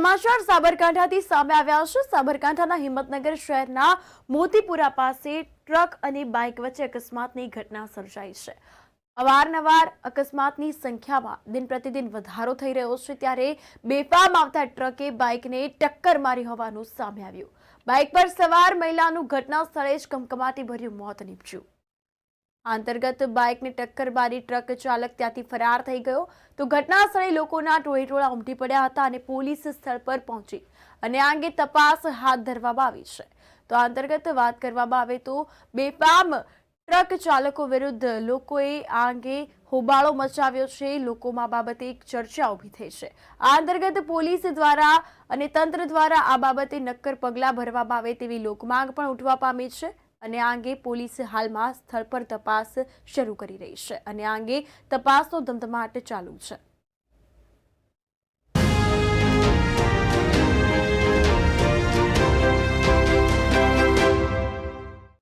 સમાચાર સાબરકાંઠાથી સામે આવ્યા છે। સાબરકાંઠાના હિંમતનગર શહેરના મોતીપુરા પાસે ટ્રક અને બાઇક વચ્ચે અકસ્માતની ઘટના સર્જાઈ છે। અવારનવાર અકસ્માતની સંખ્યામાં દિન પ્રતિદિન વધારો થઈ રહ્યો છે, ત્યારે બેફામ આવતા ટ્રકે બાઇકને ટક્કર મારી હોવાનું સામે આવ્યું। બાઇક પર સવાર મહિલાનું ઘટના સ્થળે જ કમકમાટીભર્યું મોત નીપજ્યું। આ અંતર્ગત બાઇકને ટક્કર મારી ટ્રક ચાલક ત્યાંથી ફરાર થઈ ગયો, તો ઘટના સ્થળે લોકોના ટોળેટોળા ઉમટી પડ્યા હતા અને પોલીસ સ્થળ પર પહોંચી અને આ અંગે તપાસ હાથ ધરવામાં આવી છે। તો આ અંતર્ગત વાત કરવામાં આવે તો બેફામ ટ્રક ચાલકો વિરુદ્ધ લોકોએ આ અંગે હોબાળો મચાવ્યો છે। લોકોમાં બાબતે એક ચર્ચા ઊભી થઈ છે। આ અંતર્ગત પોલીસ દ્વારા અને તંત્ર દ્વારા આ બાબતે નક્કર પગલાં ભરવામાં આવે તેવી લોકમાંગ પણ ઉઠવા પામી છે અને આ અંગે પોલીસ હાલમાં સ્થળ પર તપાસ શરૂ કરી રહી છે અને આ અંગે તપાસનો ધમધમાટ ચાલુ છે।